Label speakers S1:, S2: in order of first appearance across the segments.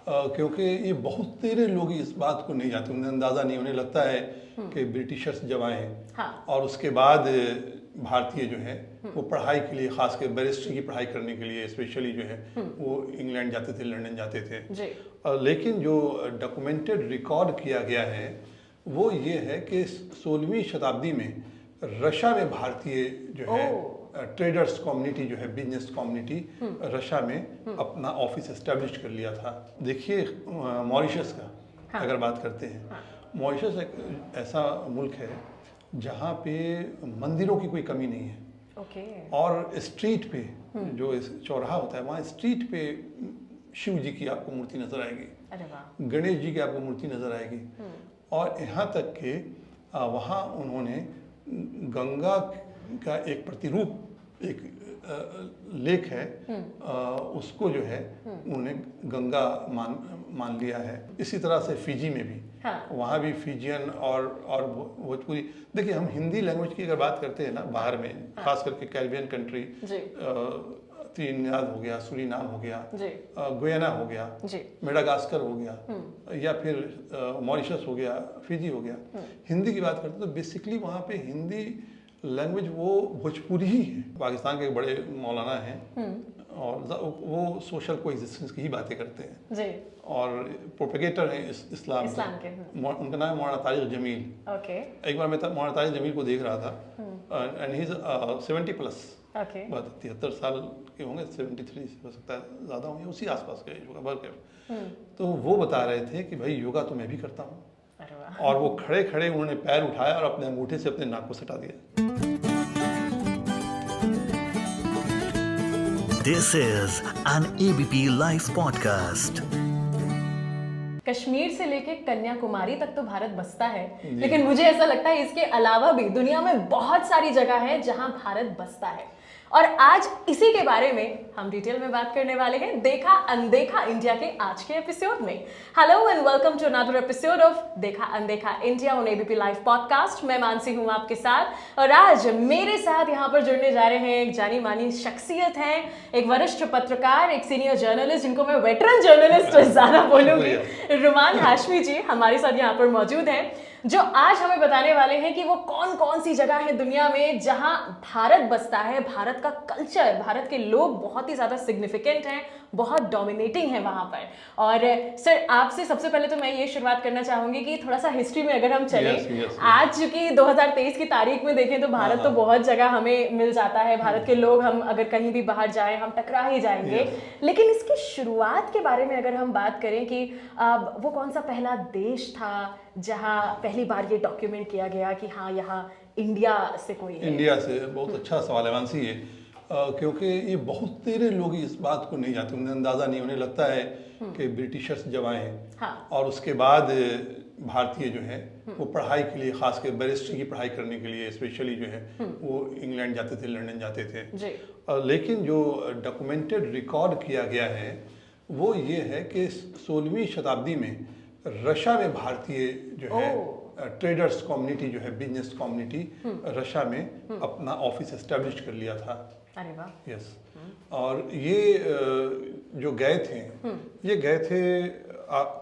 S1: क्योंकि ये बहुत तेरे लोग इस बात को नहीं जानते, उन्हें अंदाज़ा नहीं, उन्हें लगता है कि ब्रिटिशर्स जब आए और उसके बाद भारतीय जो है वो पढ़ाई के लिए, खास कर बैरिस्ट्री की पढ़ाई करने के लिए स्पेशली जो है वो इंग्लैंड जाते थे, लंदन जाते थे। लेकिन जो डॉक्यूमेंटेड रिकॉर्ड किया गया है वो ये है कि 16वीं शताब्दी में रशिया में भारतीय जो है ट्रेडर्स कम्युनिटी जो है, बिजनेस कम्युनिटी रशिया में अपना ऑफिस एस्टेब्लिश कर लिया था। देखिए मॉरिशस का अगर बात करते हैं, मॉरिशस एक ऐसा मुल्क है जहाँ पे मंदिरों की कोई कमी नहीं है। और स्ट्रीट पे जो चौराहा होता है वहाँ स्ट्रीट पे शिव जी की आपको मूर्ति नजर आएगी, गणेश जी की आपको मूर्ति नजर आएगी, और यहाँ तक कि वहाँ उन्होंने गंगा का एक प्रतिरूप, एक लेक है, उसको जो है उन्होंने गंगा मान लिया है। इसी तरह से फिजी में भी, वहाँ भी फिजियन और भोजपुरी। देखिए हम हिंदी लैंग्वेज की अगर बात करते हैं ना, बाहर में खास करके कैरिबियन कंट्री, त्रिनिदाद हो गया, सूरीनाम हो गया, गुयाना हो गया, मेडागास्कर हो गया, या फिर मॉरिशस हो गया, फिजी हो गया, हिंदी की बात करते हैं तो बेसिकली वहाँ पे हिंदी लैंग्वेज वो भोजपुरी ही है। पाकिस्तान के बड़े मौलाना हैं और वो सोशल कोएग्जिस्टेंस की ही बातें करते हैं जी। और प्रोपेगेटर हैं इस्लाम के। उनका नाम है मौलाना तारिक जमील। एक बार मैं मौलाना तारिक जमील को देख रहा था एंड ही इज 70+, 73 साल के होंगे, 73 हो सकता है, ज़्यादा होंगे, उसी आसपास के एज होगा बल्कि। तो वो बता रहे थे कि भाई योगा तो मैं भी करता हूँ, और वो खड़े खड़े उन्होंने पैर उठाया और अपने अंगूठे से अपने नाक को सटा दिया।
S2: This is an ABP Life podcast.
S3: Kashmir से लेके कन्याकुमारी तक तो भारत बसता है, लेकिन मुझे ऐसा लगता है इसके अलावा भी दुनिया में बहुत सारी जगह है जहां भारत बसता है। और आज इसी के बारे में हम डिटेल में बात करने वाले हैं देखा अनदेखा इंडिया के आज के एपिसोड में। Hello and welcome to another episode of Dekha Andekha India on ABP live podcast. मैं मानसी हूं आपके साथ, और आज मेरे साथ यहाँ पर जुड़ने जा रहे हैं एक जानी मानी शख्सियत हैं, एक वरिष्ठ पत्रकार, एक सीनियर जर्नलिस्ट, जिनको मैं वेटरन जर्नलिस्ट ज्यादा बोलूंगी, रुमान हाशमी जी हमारे साथ यहाँ पर मौजूद हैं, जो आज हमें बताने वाले हैं कि वो कौन कौन सी जगह है दुनिया में जहां भारत बसता है। भारत का कल्चर, भारत के लोग बहुत ही ज्यादा सिग्निफिकेंट हैं, बहुत डोमिनेटिंग है वहां पर। और सर आपसे सबसे पहले तो मैं ये शुरुआत करना चाहूंगी कि थोड़ा सा हिस्ट्री में अगर हम चलें, आज चूंकि 2023 की तारीख में देखें तो भारत तो बहुत जगह हमें मिल जाता है, भारत के लोग, हम अगर कहीं भी बाहर जाएं हम टकरा ही जाएंगे। लेकिन इसकी शुरुआत के बारे में अगर हम बात करें कि वो कौन सा पहला देश था जहां पहली बार ये डॉक्यूमेंट किया गया कि हाँ यहाँ इंडिया से कोई है?
S1: इंडिया से बहुत अच्छा सवाल है मानसी ये, क्योंकि ये बहुत तेरे लोग इस बात को नहीं जानते, उन्हें अंदाज़ा नहीं, उन्हें लगता है कि ब्रिटिशर्स जब आए और उसके बाद भारतीय जो है वो पढ़ाई के लिए, खास कर बैरिस्ट्री की पढ़ाई करने के लिए स्पेशली जो है वो इंग्लैंड जाते थे, लंदन जाते थे। लेकिन जो डॉक्यूमेंटेड रिकॉर्ड किया गया है वो ये है कि 16वीं शताब्दी में रशिया में भारतीय जो है ट्रेडर्स कम्युनिटी जो है, बिजनेस कम्युनिटी रशिया में अपना ऑफिस एस्टेब्लिश कर लिया था।
S3: अरे वाह।
S1: यस। और ये जो गए थे ये गए थे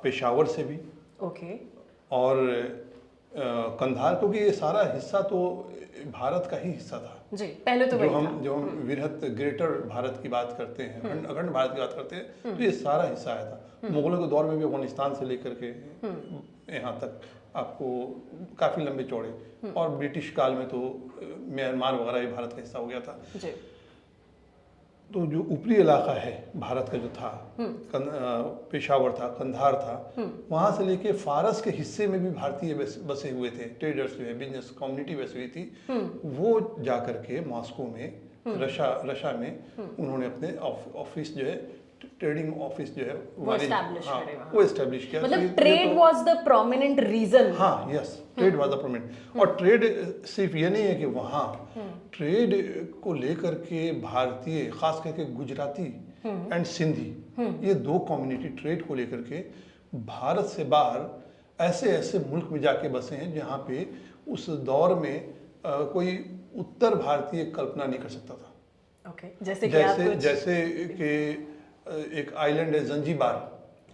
S1: पेशावर से भी, और कंधार, क्योंकि ये सारा हिस्सा तो भारत का ही हिस्सा था
S3: जी। पहले तो
S1: जो हम वृहत ग्रेटर भारत की बात करते हैं, अखंड भारत की बात करते हैं, तो ये सारा हिस्सा आया था। मुगलों के दौर में भी अफगानिस्तान से लेकर के यहाँ तक आपको काफी लंबे चौड़े, और ब्रिटिश काल में तो म्यांमार वगैरह भी भारत का हिस्सा हो गया था जी। तो जो ऊपरी इलाका है भारत का जो था, पेशावर था, कंधार था, वहां से लेके फारस के हिस्से में भी भारतीय बसे हुए थे, ट्रेडर्स जो है, बिजनेस कम्युनिटी बसी हुई थी। वो जाकर के मॉस्को में, रशिया में उन्होंने अपने ऑफिस जो है, ट्रेडिंग ऑफिस जो है
S3: वो
S1: एस्टेब्लिश किया।
S3: मतलब trade was the prominent reason.
S1: हाँ, yes, trade was the prominent. और ट्रेड सिर्फ ये नहीं है कि वहाँ ट्रेड को लेकर के भारतीय, खास करके गुजराती एंड सिंधी, ये दो कम्युनिटी ट्रेड को लेकर के भारत से बाहर ऐसे ऐसे मुल्क में जाके बसे हैं जहाँ पे उस दौर में कोई उत्तर भारतीय कल्पना नहीं कर सकता था।
S3: जैसे कि
S1: जैसे कि एक आइलैंड है जंजीबार,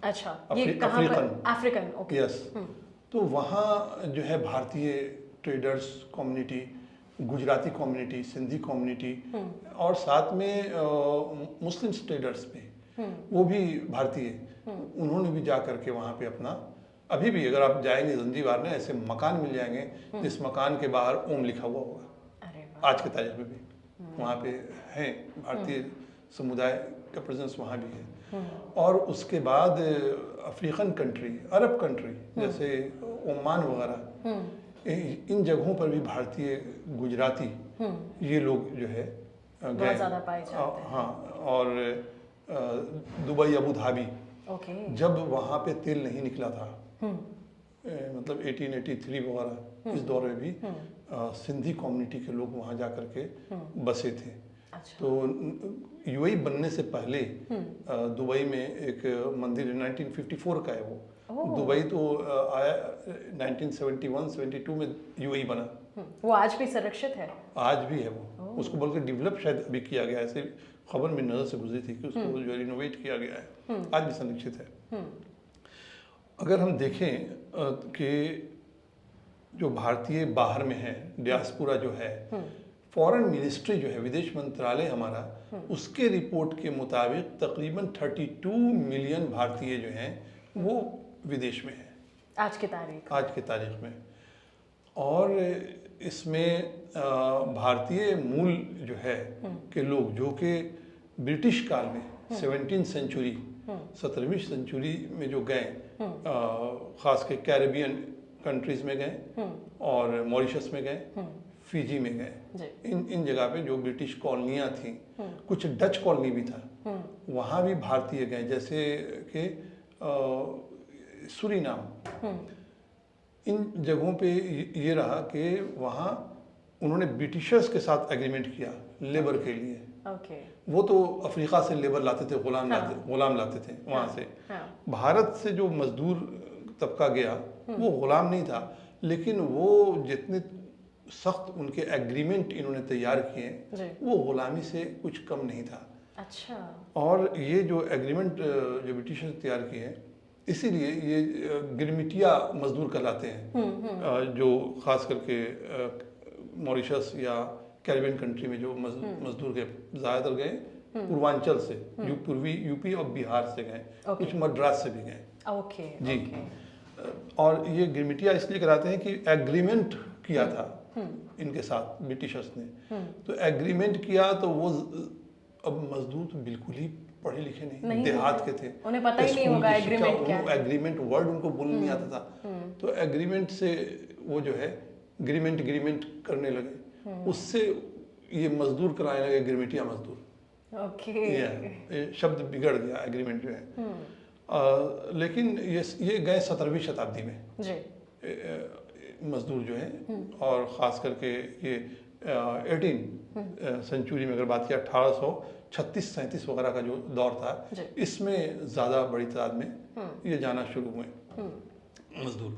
S3: अच्छा, ये कहाँ पर? African, okay.
S1: यस। तो वहाँ जो है भारतीय traders community, Gujarati community, Sindhi community और साथ में मुस्लिम ट्रेडर्स भी, वो भी भारतीय, उन्होंने भी जा करके वहाँ पे अपना, अभी भी अगर आप जाएंगे जंजीबार में ऐसे मकान मिल जाएंगे जिस मकान के बाहर ओम लिखा हुआ होगा।
S3: अरे वाह।
S1: आज के तारीख में भी वहाँ पे हैं भारतीय समुदाय का प्रेजेंस वहाँ भी है। और उसके बाद अफ्रीकन कंट्री, अरब कंट्री जैसे ओमान वगैरह, इन जगहों पर भी भारतीय, गुजराती ये लोग जो है
S3: बहुत ज़्यादा पाए जाते हैं।
S1: हाँ, और दुबई, अबू धाबी, जब वहाँ पे तेल नहीं निकला था, मतलब 1883 वगैरह, इस दौर में भी सिंधी कम्युनिटी के लोग वहाँ जा करके बसे थे।
S3: अच्छा।
S1: तो यूएई बनने से पहले दुबई में एक मंदिर 1954 का है वो। दुबई तो आया 1971-72 में यूएई बना।
S3: वो आज भी संरक्षित है? आज
S1: भी है वो। उसको बल्कि डेवलप शायद अभी किया गया है, ऐसे खबर में नजर से गुजरी थी कि उसको जो रिनोवेट किया गया है, आज भी संरक्षित है। अगर हम देखें कि जो भारतीय बाहर में है, डियास्पोरा जो है, फॉरेन मिनिस्ट्री जो है, विदेश मंत्रालय हमारा, उसके रिपोर्ट के मुताबिक तकरीबन 32 मिलियन भारतीय जो हैं वो विदेश में हैं
S3: आज की तारीख में। और इसमें भारतीय मूल जो है के लोग, जो कि ब्रिटिश काल में 17वीं सेंचुरी, 17वीं सेंचुरी में जो गए, खास के कैरेबियन कंट्रीज में गए और मॉरिशस में गए, फिजी में गए, इन जगह पे जो ब्रिटिश कॉलोनियाँ थी, कुछ डच कॉलोनी भी था, वहाँ भी भारतीय गए, जैसे कि सूरीनाम। इन जगहों पे ये रहा कि वहाँ उन्होंने ब्रिटिशर्स के साथ एग्रीमेंट किया लेबर के लिए। वो तो अफ्रीका से लेबर लाते थे, गुलाम लाते थे वहाँ से। भारत से जो मजदूर तबका गया वो गुलाम नहीं था, लेकिन वो जितने सख्त उनके एग्रीमेंट इन्होंने तैयार किए वो गुलामी से कुछ कम नहीं था। अच्छा। और
S1: ये जो एग्रीमेंट जो ब्रिटिशर्स ने तैयार किए हैं, इसीलिए ये गिरमिटिया मजदूर कहलाते हैं, जो खास करके मॉरिशस या कैरिबियन कंट्री में जो मजदूर गए, ज़्यादातर गए पूर्वांचल से, पूर्वी यूपी और बिहार से गए, कुछ मद्रास से भी गए। जी। और ये गिरमिटिया इसलिए कराते हैं कि एग्रीमेंट किया था इनके साथ ब्रिटिशर्स ने, तो एग्रीमेंट किया तो वो, अब मजदूर तो बिल्कुल ही पढ़े लिखे नहीं देहात के थे,
S3: उन्हें पता ही नहीं होगा एग्रीमेंट क्या है।
S1: एग्रीमेंट वर्ड उनको बोलने नहीं आता था, तो एग्रीमेंट से वो जो है एग्रीमेंट करने लगे, उससे ये मजदूर कराने लगे, गिरमिटिया मजदूर। ये शब्द बिगड़ गया, एग्रीमेंट जो है। लेकिन ये गए 17वीं शताब्दी में मजदूर जो है, और ख़ास करके ये 18 सेंचुरी में अगर बात किया, 1836-37 वगैरह का जो दौर था, इसमें ज़्यादा बड़ी तादाद में ये जाना शुरू हुए मजदूर।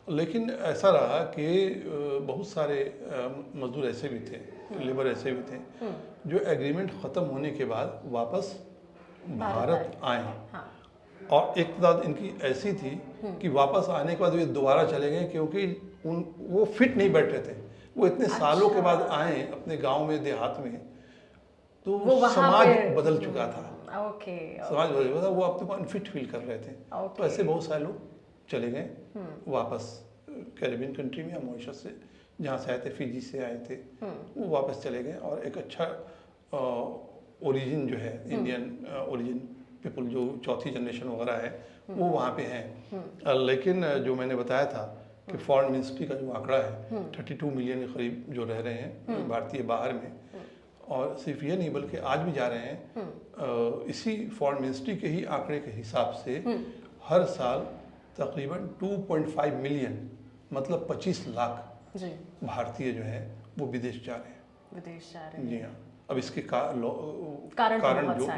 S1: लेकिन ऐसा रहा कि बहुत सारे मजदूर ऐसे भी थे, लेबर ऐसे भी थे, जो एग्रीमेंट ख़त्म होने के बाद वापस भारत आए। और एक तादाद इनकी ऐसी थी कि वापस आने के बाद ये दोबारा चले गए, क्योंकि वो फिट नहीं बैठ रहे थे। वो इतने सालों के बाद आए अपने गांव में, देहात में, तो समाज बदल चुका था। समाज बदल चुका था, वो अपने को अनफिट फील कर रहे थे। तो ऐसे बहुत सारे लोग चले गए वापस कैरेबियन कंट्री में या मॉरिशस से, जहाँ से आए थे, फिजी से आए थे, वो वापस चले गए। और एक अच्छा ओरिजिन जो है, इंडियन ओरिजिन पीपल, जो चौथी जनरेशन वगैरह है, वो वहाँ पे हैं। लेकिन जो मैंने बताया था कि फॉरेन मिनिस्ट्री का जो आंकड़ा है 32 मिलियन के करीब जो रह रहे हैं भारतीय बाहर में, और सिर्फ ये नहीं बल्कि आज भी जा रहे हैं। इसी फॉरेन मिनिस्ट्री के ही आंकड़े के हिसाब से हर साल तकरीबन 2.5 मिलियन, मतलब 25 लाख भारतीय जो है वो विदेश जा रहे हैं। जी हाँ। अब इसके कारण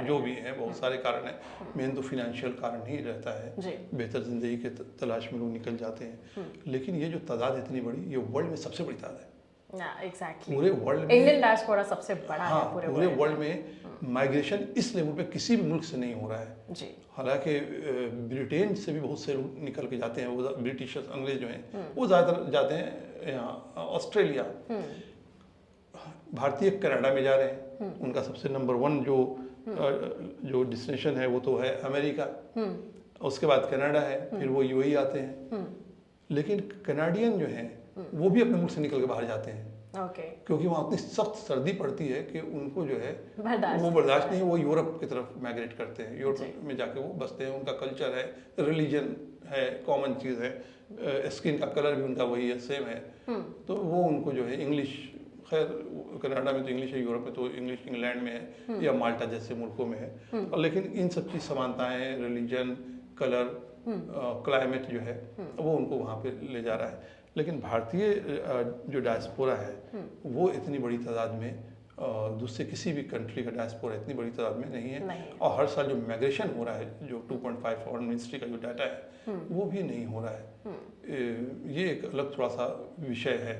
S1: जो भी हैं, बहुत सारे कारण हैं। मेन तो फिनेंशियल कारण ही रहता है, बेहतर जिंदगी के तलाश में लोग निकल जाते हैं। लेकिन ये जो तादाद इतनी बड़ी, ये वर्ल्ड में सबसे बड़ी तादाद है।
S3: एग्जैक्टली।
S1: पूरे वर्ल्ड में
S3: इंडियन डायस्पोरा सबसे बड़ा है
S1: पूरे वर्ल्ड में। माइग्रेशन इस लेवल पे किसी भी मुल्क से नहीं हो रहा है
S3: जी।
S1: हालांकि ब्रिटेन से भी बहुत से लोग निकल के जाते हैं, वो ब्रिटिशर्स अंग्रेज जो हैं वो ज़्यादातर जाते हैं यहाँ ऑस्ट्रेलिया। भारतीय कनाडा में जा रहे हैं, उनका सबसे नंबर 1 जो डेस्टिनेशन है वो तो है अमेरिका, उसके बाद कनाडा है, फिर वो यूएई आते हैं। लेकिन कनाडियन जो हैं वो भी अपने मुल्क से निकल के बाहर जाते हैं, क्योंकि वहाँ उतनी सख्त सर्दी पड़ती है कि उनको जो है वो बर्दाश्त नहीं, वो यूरोप की तरफ माइग्रेट करते हैं, यूरोप में जाके वो बसते हैं। उनका कल्चर है, रिलीजन है, कॉमन चीज़ है, स्किन का कलर भी उनका वही है, सेम है। तो वो उनको जो है इंग्लिश, खैर कनाडा में तो इंग्लिश है, यूरोप में तो इंग्लिश इंग्लैंड में है या माल्टा जैसे मुल्कों में है। और लेकिन इन सब चीज़ समानताएं, रिलीजन, कलर, क्लाइमेट जो है वो उनको वहाँ पे ले जा रहा है। लेकिन भारतीय जो डायस्पोरा है वो इतनी बड़ी तादाद में दूसरे किसी भी कंट्री का डायस्पोरा इतनी बड़ी तादाद में नहीं है। और हर साल जो माइग्रेशन हो रहा है, जो 2.5 फॉरेन मिनिस्ट्री का जो डाटा है वो भी नहीं हो रहा है। ये एक अलग थोड़ा सा विषय है।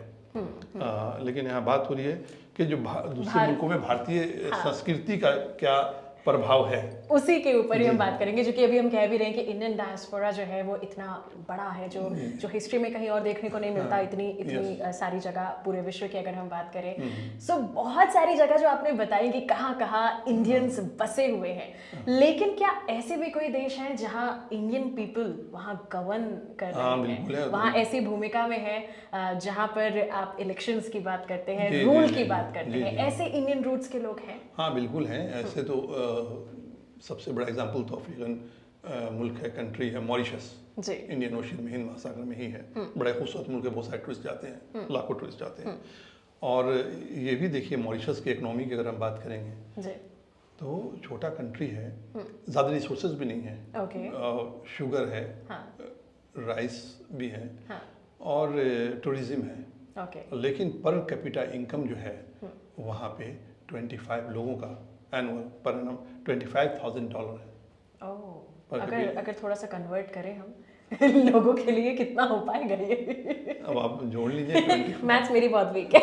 S1: लेकिन यहाँ बात हो रही है कि जो दूसरे मुल्कों में भारतीय संस्कृति का क्या प्रभाव है, उसी
S3: के ऊपर ही हम बात करेंगे। जो कि अभी हम कह भी रहे हैं कि इंडियन डायस्पोरा जो है वो इतना बड़ा है, जो हिस्ट्री में कहीं और देखने को नहीं मिलता। इतनी सारी जगह पूरे विश्व की अगर हम बात करें, सो बहुत सारी जगह जो आपने बताई कि कहाँ कहाँ इंडियंस बसे हुए हैं। लेकिन क्या ऐसे भी कोई देश है जहाँ इंडियन पीपल वहाँ गवर्न कर रहे हैं, वहाँ ऐसी भूमिका में है जहाँ पर आप इलेक्शंस की बात करते हैं, रूल की बात करते हैं, ऐसे इंडियन रूट्स के लोग हैं?
S1: हाँ बिल्कुल हैं ऐसे। तो सबसे बड़ा एग्जांपल तो अफ्रीकन मुल्क है, कंट्री है मॉरिशस, इंडियन ओशन में, हिंद महासागर में ही है। बड़ा खूबसूरत मुल्क है, बहुत सारे टूरिस्ट जाते हैं, लाखों टूरिस्ट जाते हैं। और ये भी देखिए मॉरिशस की इकोनॉमी की अगर हम बात करेंगे तो छोटा कंट्री है, ज़्यादा रिसोर्सेज भी नहीं है, शुगर है, राइस भी है और टूरिज्म है। लेकिन पर कैपिटा इनकम जो है वहाँ पे 25 लोगों का एनुअल पर एनम $25,000 है।
S3: अगर थोड़ा सा कन्वर्ट करें हम लोगों के लिए कितना हो पाएगा ये?
S1: अब आप जोड़ लीजिए।
S3: मैथ्स मेरी बहुत वीक है।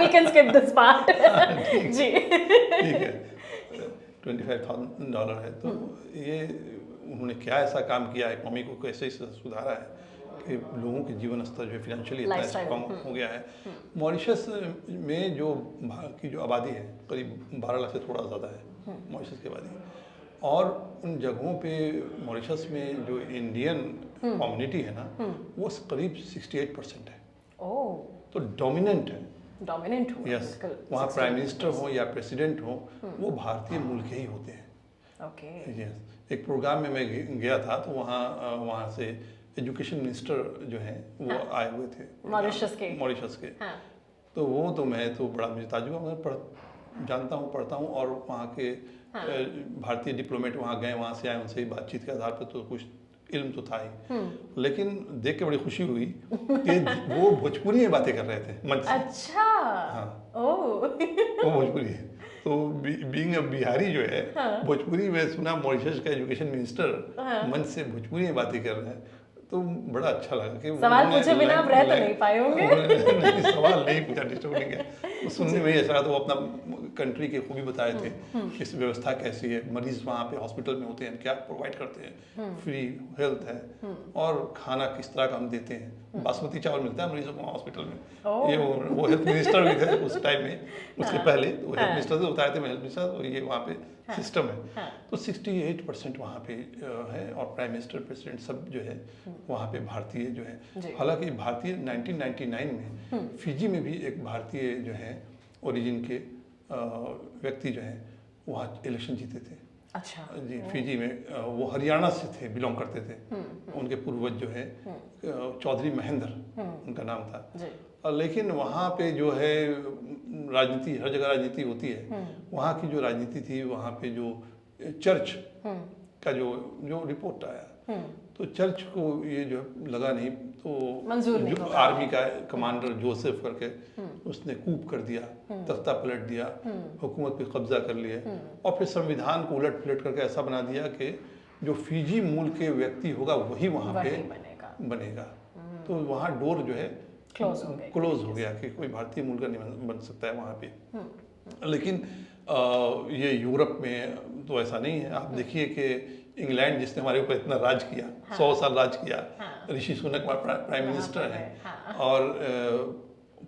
S3: We can skip this part। जी
S1: ठीक है, $25,000 है। तो ये उन्होंने क्या ऐसा काम किया, इकोनॉमी को कैसे सुधारा है कि लोगों के जीवन स्तर जो है फिनेंशियली इतना स्ट्रॉन्ग हो गया है। मॉरिशस में की जो आबादी है करीब 12 लाख से थोड़ा ज़्यादा है मॉरिशस की आबादी। और उन जगहों पे मॉरिशस में जो इंडियन कम्युनिटी है ना वो करीब 68% है। तो डोमिनेंट है,
S3: डोमिनेंट हो।
S1: यस, वहाँ प्राइम मिनिस्टर हो या प्रेसिडेंट हो वो भारतीय मूल के ही होते हैं। यस, एक प्रोग्राम में मैं गया था तो वहाँ से एजुकेशन मिनिस्टर जो हैं वो आए हुए थे मॉरिशस के। तो वो तो मैं तो बड़ा मुझे ताज्जुब, मैं जानता हूँ, पढ़ता हूँ, और वहाँ के भारतीय डिप्लोमेट वहाँ गए, वहाँ से आए, उनसे बातचीत के आधार पर तो कुछ इल्म तो था ही। लेकिन देख के बड़ी खुशी हुई कि वो भोजपुरी में बातें कर रहे थे मंच से।
S3: अच्छा,
S1: हाँ, वो भोजपुरी है। तो बीइंग अ बिहारी जो है भोजपुरी में सुना मॉरिशस का एजुकेशन मिनिस्टर मंच से भोजपुरी में बातें कर रहे हैं, तो बड़ा अच्छा लगा कि
S3: सवाल पूछे बिना आप रह तो नहीं पाए होंगे।
S1: नहीं, सवाल नहीं पूछा, डिस्टर्ब नहीं किया। सुनने में ही ऐसा, तो वो अपना कंट्री की खूबी बताए थे, इस व्यवस्था कैसी है, मरीज वहाँ पे हॉस्पिटल में होते हैं क्या प्रोवाइड करते हैं, फ्री हेल्थ है, और खाना किस तरह का हम देते हैं, बासमती चावल मिलता है मरीजों को हॉस्पिटल में। ये वो हेल्थ मिनिस्टर भी थे उस टाइम में, उसके पहले तो हेल्थ मिनिस्टर से बताए थे, मैं हेल्थ मिनिस्टर, तो ये वहाँ पे सिस्टम है। तो 68% वहाँ पे है, और प्राइम मिनिस्टर, प्रेसिडेंट सब जो है वहाँ पे भारतीय जो है। हालांकि भारतीय 1999 में फिजी में भी एक भारतीय जो है ओरिजिन के व्यक्ति जो हैं वहाँ इलेक्शन जीते थे।
S3: अच्छा
S1: जी, फिजी में वो हरियाणा से थे, बिलोंग करते थे। उनके पूर्वज जो है चौधरी महेंद्र उनका नाम था। लेकिन वहाँ पे जो है राजनीति, हर जगह राजनीति होती है, वहाँ की जो राजनीति थी, वहाँ पे जो चर्च का जो रिपोर्ट आया, तो चर्च को ये जो लगा नहीं, तो जो आर्मी का कमांडर जोसेफ करके उसने कूप कर दिया, तख्ता पलट दिया, हुकूमत पे कब्जा कर लिया, और फिर संविधान को उलट पलट करके ऐसा बना दिया कि जो फिजी मूल के व्यक्ति होगा वही वहाँ पे बनेगा। तो वहाँ डोर जो है क्लोज हो गया कि कोई भारतीय मूल का नहीं बन सकता है वहाँ पे। लेकिन ये यूरोप में तो ऐसा नहीं है। आप देखिए कि इंग्लैंड जिसने हमारे ऊपर इतना राज किया, 100 साल राज किया, ऋषि सुनक प्राइम मिनिस्टर हैं और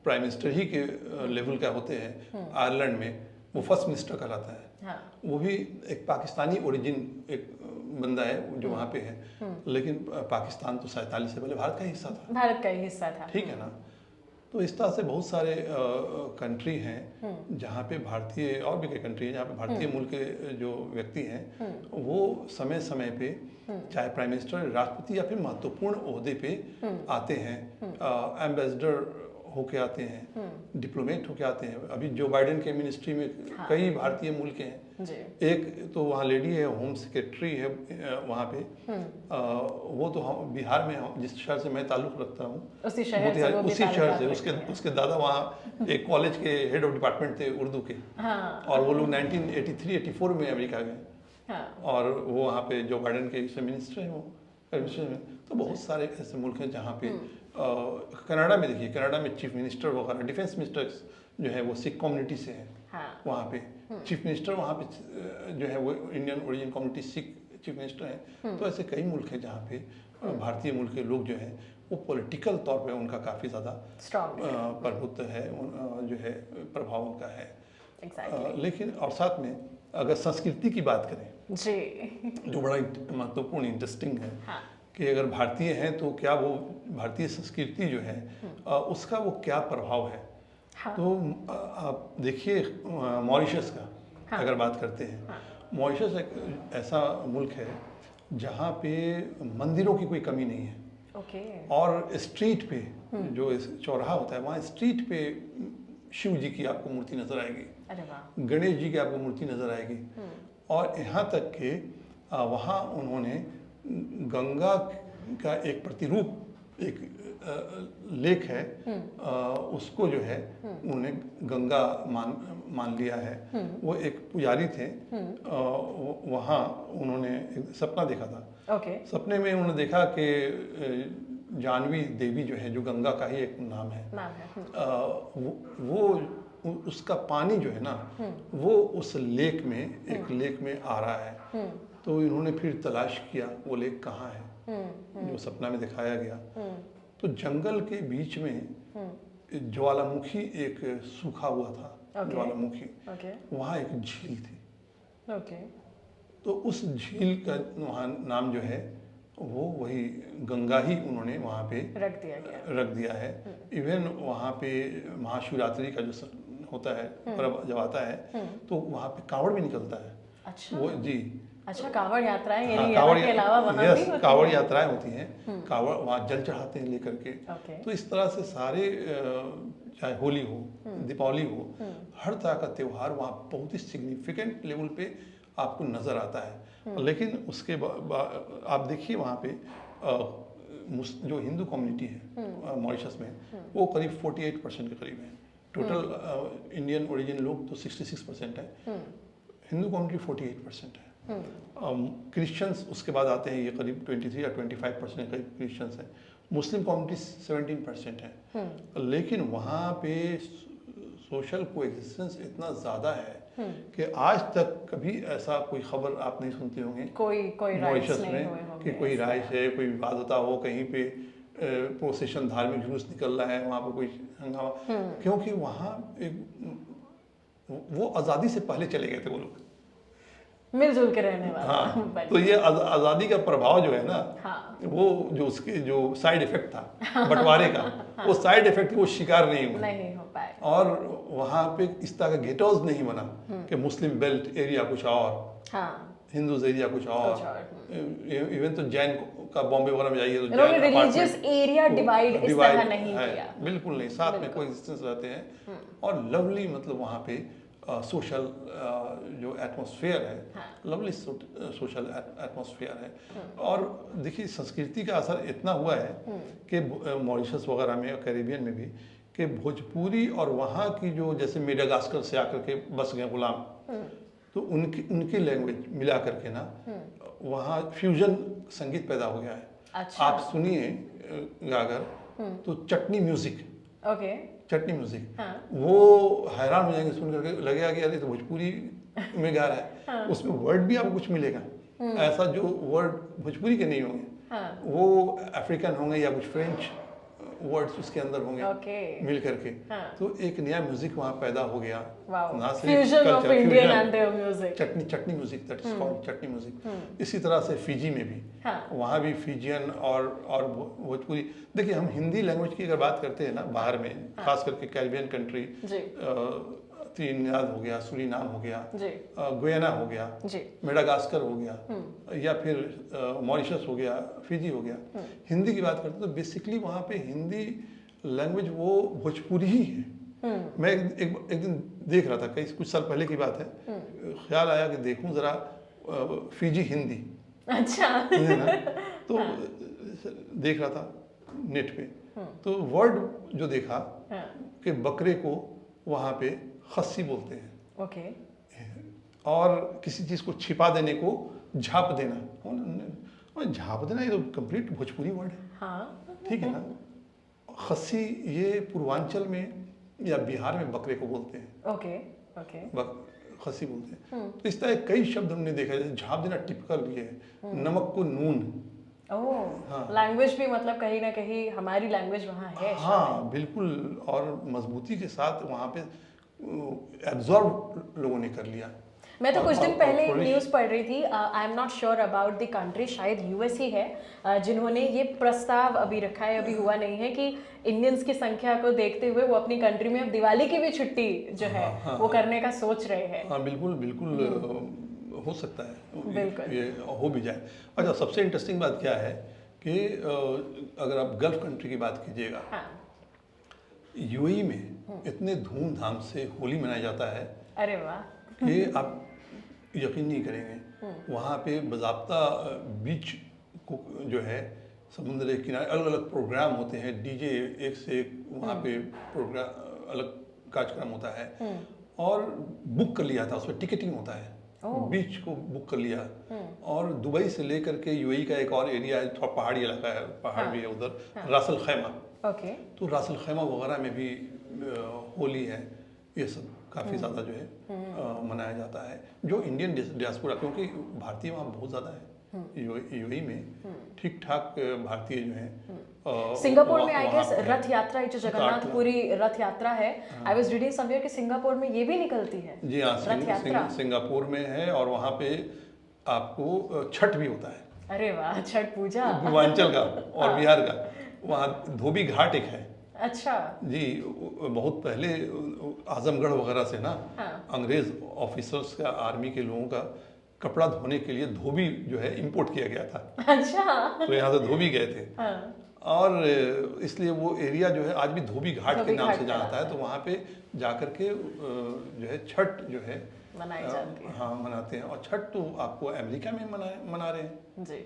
S1: प्राइम मिनिस्टर ही के लेवल का होते हैं। आयरलैंड में वो फर्स्ट मिनिस्टर कहलाता है। वो भी एक पाकिस्तानी ओरिजिन एक बंदा है जो वहाँ पे है, लेकिन पाकिस्तान तो 47 से पहले भारत का ही हिस्सा था।
S3: भारत का ही हिस्सा था।
S1: ठीक है ना। तो इस तरह से बहुत सारे कंट्री हैं जहाँ पे भारतीय, और भी कई कंट्री हैं जहाँ पे भारतीय मूल के जो व्यक्ति हैं वो समय समय पे चाहे प्राइम मिनिस्टर, राष्ट्रपति या फिर महत्वपूर्ण ओहदे पे आते हैं, एम्बेसडर होके आते हैं, डिप्लोमेट होके आते हैं। अभी जो बाइडेन के मिनिस्ट्री में कई भारतीय मूल के हैं
S3: जी।
S1: एक तो वहाँ लेडी है, होम सेक्रेटरी है वहाँ पे, वो तो हम बिहार में, जिस शहर से मैं ताल्लुक़ रखता हूँ
S3: उसी शहर से
S1: उसके दादा वहाँ एक कॉलेज के हेड ऑफ डिपार्टमेंट थे उर्दू के। और वो लोग 1983-84 में अमेरिका गए और वो वहाँ पे जो बाइडेन के मिनिस्टर हैं वो एडमिनिस्ट्रेशन में। तो बहुत सारे ऐसे मुल्क हैं जहाँ पे कनाडा में देखिए, कनाडा में चीफ मिनिस्टर वगैरह, डिफेंस मिनिस्टर जो है वो सिख कम्युनिटी से है। वहाँ पे चीफ मिनिस्टर वहाँ पे जो है वो Indian origin community Sikh chief minister हैं। तो ऐसे कई मुल्क हैं जहाँ पे भारतीय मुल्क के लोग जो हैं वो पॉलिटिकल तौर पे उनका काफ़ी ज़्यादा प्रभुत्व है, जो है प्रभाव उनका है। लेकिन और साथ में अगर संस्कृति की बात करें जी, जो बड़ा महत्वपूर्ण इंटरेस्टिंग है कि अगर भारतीय हैं तो क्या वो भारतीय संस्कृति जो है उसका वो क्या प्रभाव है। तो आप देखिए मॉरिशस का अगर बात करते हैं, मॉरिशस एक ऐसा मुल्क है जहाँ पे मंदिरों की कोई कमी नहीं है। और स्ट्रीट पे जो चौराहा होता है वहाँ स्ट्रीट पे शिव जी की आपको मूर्ति नजर आएगी, गणेश जी की आपको मूर्ति नजर आएगी। और यहाँ तक कि वहाँ उन्होंने गंगा का एक प्रतिरूप, एक लेख है, उसको जो है उन्होंने गंगा मान लिया है। वो एक पुजारी थे, वहाँ उन्होंने एक सपना देखा था। सपने में उन्होंने देखा कि जानवी देवी जो है, जो गंगा का ही एक नाम है, वो उसका पानी जो है ना वो उस लेक में, एक लेक में आ रहा है। तो इन्होंने फिर तलाश किया वो लेक कहाँ है जो सपना में दिखाया गया। तो जंगल के बीच में ज्वालामुखी एक सूखा हुआ था, ज्वालामुखी, वहाँ एक झील थी। तो उस झील का वहाँ नाम जो है वो वही गंगा ही उन्होंने वहाँ पे रख दिया है। इवन वहाँ पे महाशिवरात्रि का जो होता है पर्व जब आता है तो वहाँ पे कावड़ भी निकलता है।
S3: अच्छा।
S1: वो जी,
S3: अच्छा, कावड़ यात्राएं के अलावा वहाँ भी
S1: कावड़ यात्राएं होती हैं, कावड़ वहाँ जल चढ़ाते हैं लेकर के। तो इस तरह से सारे, चाहे होली हो, दीपावली हो, हर तरह का त्यौहार वहाँ बहुत ही सिग्निफिकेंट लेवल पे आपको नजर आता है। लेकिन उसके बाद आप देखिए वहाँ पे जो हिंदू कम्युनिटी है मॉरिशस में वो करीब 48% के करीब है। टोटल इंडियन ओरिजिन लोग तो 66% है, हिंदू कम्युनिटी 48% है। क्रिश्चियंस उसके बाद आते हैं, ये करीब 23 या 25% करीब क्रिश्चियंस हैं। मुस्लिम कम्युनिटी 17% है। लेकिन वहाँ पे सोशल कोएग्जिस्टेंस इतना ज़्यादा है कि आज तक कभी ऐसा कोई खबर आप नहीं सुनते होंगे
S3: कोई
S1: मॉरिशस में कि कोई राइट्स है, कोई विवाद होता हो, कहीं पे प्रोसेशन धार्मिक जुलूस निकल रहा है, वहाँ पर कोई हंगामा, क्योंकि वहाँ एक वो आज़ादी से पहले चले गए थे वो लोग,
S3: मिलजुल के रहने वाला।
S1: हाँ, तो ये आज़ादी का प्रभाव जो है ना, वो जो उसके जो साइड इफेक्ट था बंटवारे का, वो साइड इफेक्ट वो शिकार नहीं
S3: हो पाए।
S1: और वहाँ पे इस तरह का गेटोज नहीं बना कि मुस्लिम बेल्ट एरिया कुछ और, हिंदूज एरिया कुछ और। इवन तो जैन का बॉम्बे वगैरह में जाइए तो जैन
S3: रिलीजियस एरिया डिवाइड इस तरह नहीं किया,
S1: बिल्कुल नहीं, साथ में कोएग्जिस्टेंस रहते हैं। और लवली मतलब वहाँ पे सोशल जो एटमॉस्फेयर है, लवली सोशल एटमॉस्फेयर है। और देखिए संस्कृति का असर इतना हुआ है कि मॉरिशस वगैरह में और कैरिबियन में भी कि भोजपुरी और वहाँ की जो जैसे मेडागास्कर से आकर के बस गए गुलाम, तो उनकी लैंग्वेज मिला करके ना वहाँ फ्यूजन संगीत पैदा हो गया है।
S3: अच्छा।
S1: आप सुनिए अगर तो चटनी म्यूजिक, चटनी म्यूजिक,
S3: हाँ।
S1: वो हैरान हो जाएंगे सुन करके, लगेगा कि अरे तो भोजपुरी में गा रहा है।
S3: हाँ।
S1: उसमें वर्ड भी आपको कुछ मिलेगा, ऐसा जो वर्ड भोजपुरी के नहीं होंगे,
S3: हाँ।
S1: वो अफ्रीकन होंगे या कुछ फ्रेंच वर्ड्स उसके अंदर होंगे मिल करके।
S3: हाँ।
S1: तो एक नया म्यूजिक वहाँ पैदा हो गया, ना
S3: fusion of Indian and their music,
S1: chutney music, that is called chutney music. इसी तरह से फिजी में भी, वहाँ भी फिजियन और भोजपुरी। देखिए हम हिंदी लैंग्वेज की अगर बात करते हैं ना बाहर में, खास करके कैरिबियन कंट्री, त्रिनिदाद हो गया, सुरीनाम हो गया, गुयाना हो गया, मेडागास्कर हो गया, या फिर मॉरिशस हो गया, फिजी हो गया, हिंदी की बात करते हैं तो बेसिकली वहाँ पे हिंदी लैंग्वेज वो भोजपुरी ही है। मैं एक दिन देख रहा था, कुछ साल पहले की बात है, ख्याल आया कि देखूं जरा फिजी हिंदी,
S3: अच्छा
S1: है ना, तो देख रहा था नेट पे, तो वर्ड जो देखा कि बकरे को वहाँ पे खस्सी बोलते हैं,
S3: ओके,
S1: और किसी चीज को छिपा देने को झाप देना, और झाप देना ये तो कंप्लीट भोजपुरी वर्ड है।
S3: हाँ।
S1: ठीक है ना। खस्सी ये पूर्वांचल में या बिहार में बकरे को बोलते हैं,
S3: ओके ओके,
S1: खस्सी बोलते हैं। तो इस तरह कई शब्द हमने देखा है, झाप देना टिपिकल भी है, नमक को नून।
S3: लैंग्वेज भी मतलब कहीं ना कहीं हमारी लैंग्वेज वहाँ है।
S1: हाँ बिल्कुल, और मजबूती के साथ वहाँ पे एब्जॉर्ब लोगों ने कर लिया।
S3: मैं तो कुछ दिन पहले न्यूज़ पढ़ रही थी, I am not sure about the country, शायद यूएस ही है, जिन्होंने ये प्रस्ताव अभी रखा है, अभी हुआ नहीं है, कि इंडियंस की संख्या को देखते हुए वो अपनी कंट्री में अब दिवाली की भी छुट्टी जो है वो करने का सोच रहे हैं।
S1: हाँ बिल्कुल बिल्कुल, हो सकता है,
S3: बिल्कुल
S1: ये हो भी जाए। अच्छा, सबसे इंटरेस्टिंग बात क्या है कि अगर आप गल्फ कंट्री की बात कीजिएगा, यूएई में इतने धूमधाम से होली मनाया जाता है,
S3: अरे वाह,
S1: कि आप यकीन नहीं करेंगे। वहाँ पे बाज़ाब्ता बीच को जो है समुद्र के किनारे अलग अलग प्रोग्राम होते हैं, डीजे एक से एक वहाँ पे प्रोग्राम अलग कार्यक्रम होता है, और बुक कर लिया था, उसमें टिकटिंग होता है, बीच को बुक कर लिया। और दुबई से लेकर के यूएई का एक और एरिया है, थोड़ा पहाड़ी इलाका है, पहाड़ भी है उधर, रास अल खैमा, तो रास अल खैमा वगैरह में भी होली है, ये सब काफ़ी ज़्यादा जो है मनाया जाता है। जो इंडियन डियास्पोरा, क्योंकि भारतीय वहाँ बहुत ज़्यादा है यूएई में, ठीक ठाक भारतीय जो है।
S3: सिंगापुर में आई गेस रथ यात्रा, जो जगन्नाथपुरी रथ यात्रा है, आई वाज रीडिंग समवेयर कि सिंगापुर में ये भी निकलती है।
S1: जी हाँ, सिंगापुर में है, और वहाँ पे आपको छठ भी होता है।
S3: अरे वाह, छठ पूजा
S1: पूर्वांचल का और बिहार का। वहाँ धोबी घाट एक है।
S3: अच्छा
S1: जी, बहुत पहले आजमगढ़ वगैरह से ना, अंग्रेज ऑफिसर्स का, आर्मी के लोगों का कपड़ा धोने के लिए धोबी जो है इंपोर्ट किया गया था।
S3: अच्छा,
S1: तो यहाँ से धोबी गए थे। और इसलिए वो एरिया जो है आज भी धोबी घाट के नाम से जानता है। तो वहाँ पे जाकर के जो है छठ जो है
S3: मनाई जाती है।
S1: हाँ, मनाते हैं। और छठ तो आपको अमेरिका में मना रहे हैं
S3: जी।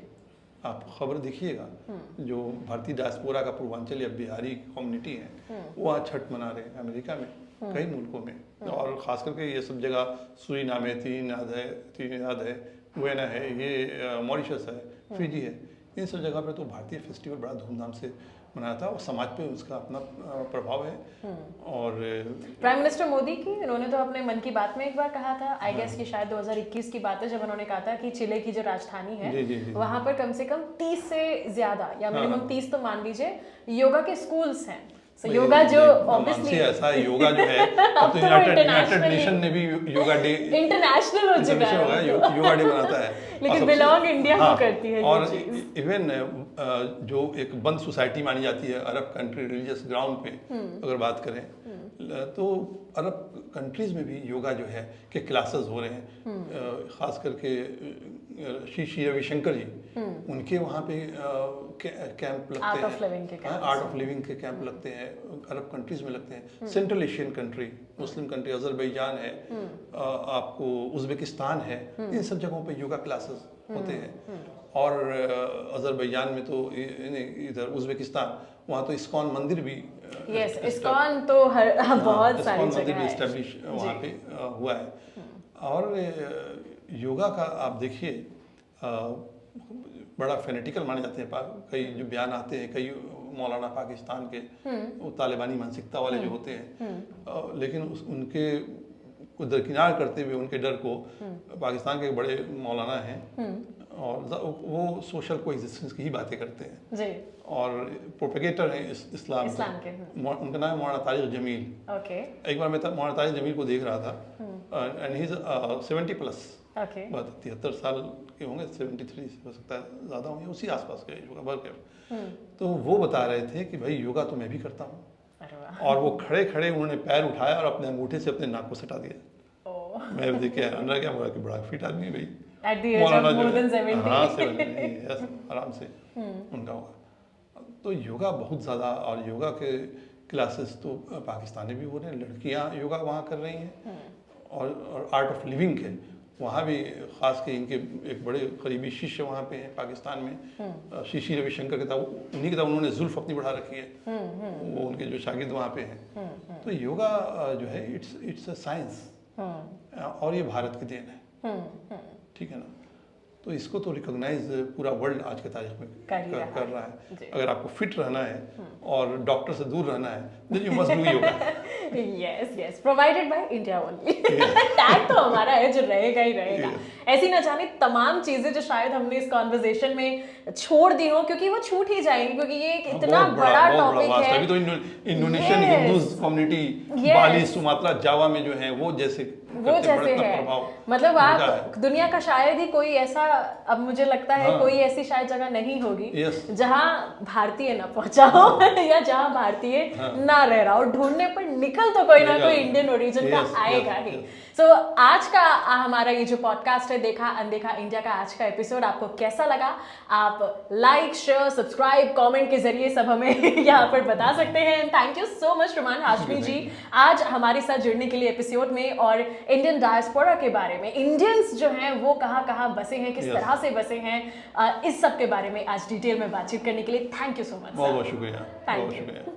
S1: आप खबर देखिएगा, जो भारतीय डायस्पोरा का पूर्वांचल या बिहारी कम्युनिटी है, वो आज छठ मना रहे हैं अमेरिका में, कई मुल्कों में। और ख़ास करके ये सब जगह, सुरीनाम है, त्रिनिदाद है, गुयाना है, ये मॉरिशस है, फिजी है, इन सब जगह पे तो भारतीय फेस्टिवल बड़ा धूमधाम से मनाया था, और समाज पे उसका अपना प्रभाव है। और
S3: प्राइम मिनिस्टर मोदी की, उन्होंने तो अपने मन की बात में एक बार कहा था, आई गेस कि शायद 2021 की बात है, जब उन्होंने कहा था कि चिले की जो राजधानी है वहां पर कम से कम 30 से ज्यादा या मिनिमम 30 तो मान लीजिए योगा के स्कूल्स हैं। योगा जो ऑब्वियसली
S1: ऐसा योगा जो है, अब तो यूनाइटेड नेशन ने भी योगा डे
S3: इंटरनेशनल हो चुका है,
S1: योगा डे मनाता है,
S3: लेकिन बिलोंग इंडिया को करती है।
S1: और इवन जो एक बंद सोसाइटी मानी जाती है अरब कंट्री, रिलीजियस ग्राउंड पे अगर बात करें, तो अरब कंट्रीज में भी योगा जो है के क्लासेस हो रहे हैं। खास करके श्री रविशंकर जी, उनके वहाँ पे कैंप लगते हैं, आर्ट ऑफ लिविंग के कैंप लगते हैं, अरब कंट्रीज में लगते हैं। Central Asian country, Muslim country, Azerbaijan है, आपको उज्बेकिस्तान है, इन सब जगहों पे योगा क्लासेस होते हैं। और अजरबैजान में तो इधर उज्बेकिस्तान, वहाँ तो इस्कॉन मंदिर भी,
S3: यस, इस्कॉन तो बहुत सारी जगह है,
S1: एस्टेब्लिश वहाँ पे हुआ है। और योगा का आप देखिए, बड़ा फेनेटिकल माने जाते हैं। कई जो बयान आते हैं कई मौलाना पाकिस्तान के, वो तालिबानी मानसिकता वाले जो होते हैं, लेकिन उनके को दरकिनार करते हुए उनके डर को पाकिस्तान के बड़े मौलाना हैं और वो सोशल कोएग्जिस्टेंस की ही बातें करते हैं जी। और प्रोपेगेटर हैं इस्लाम के। उनका नाम है मौलाना तारिक जमील। एक बार मैं मौलाना तारिक जमील को देख रहा था एंड ही इज 70+, 73 साल के होंगे, 73 हो सकता है ज़्यादा होंगे, उसी आसपास के योगा वर्कर। तो वो बता रहे थे कि भाई योगा तो मैं भी करता हूँ, और वो खड़े खड़े उन्होंने पैर उठाया और अपने अंगूठे से अपने नाक को सटा दिया। मैं देख के अंदर क्या बोला कि बड़ा फिट आदमी भाई,
S3: At the age of more than 70.
S1: हाँ 70 आराम से उनका होगा। तो योगा बहुत ज़्यादा, और योगा के क्लासेस तो पाकिस्तान में भी हो रहे हैं, लड़कियाँ योगा वहाँ कर रही हैं, और आर्ट ऑफ लिविंग के वहाँ भी ख़ास के इनके एक बड़े करीबी शिष्य वहाँ पे हैं पाकिस्तान में, शिशी रविशंकर के था, उन्हीं के था, उन्होंने जुल्फ अपनी बढ़ा रखी है, वो उनके जो शागिर्द वहाँ पे हैं। तो योगा जो है इट्स अ साइंस, और ये भारत की देन है, ठीक है ना। तो इसको तो रिकॉग्नाइज पूरा वर्ल्ड आज के तारीख में कर रहा है। अगर आपको फिट रहना है और डॉक्टर से दूर रहना है, then you must do yoga.
S3: yes, provided by India only. Tag तो हमारा है जो रहेगा ही रहेगा। ऐसी ना जाने तमाम चीजें जो शायद हमने इस कॉन्वर्सेशन में छोड़ दी हो, क्योंकि वो छूट ही जाएंगी, क्योंकि ये एक इतना बड़ा टॉपिक है।
S1: अभी तो इंडोनेशियन हिंदूज कम्युनिटी बाली, सुमात्रा, जावा में जो है वो जैसे
S3: है, मतलब आप दुनिया का शायद ही कोई ऐसा, अब मुझे लगता है कोई ऐसी शायद जगह नहीं होगी जहां भारतीय ना पहुंचा हो या जहां भारतीय ना रह रहा हो, ढूंढने पर निकल तो कोई ना कोई इंडियन ओरिजिन का आएगा ही। सो आज का हमारा ये जो पॉडकास्ट है देखा अनदेखा इंडिया का आज का एपिसोड आपको कैसा लगा, आप लाइक शेयर सब्सक्राइब कमेंट के जरिए सब हमें यहाँ पर बता सकते हैं। Thank you so much Ruman Hashmi ji आज हमारे साथ जुड़ने के लिए एपिसोड में, और इंडियन डायस्पोरा के बारे में, इंडियंस जो हैं वो कहाँ कहाँ बसे हैं, किस तरह से बसे हैं, इस सब के बारे में आज डिटेल में बातचीत करने के लिए थैंक यू सो मच।
S1: बहुत शुक्रिया।
S3: Thank you.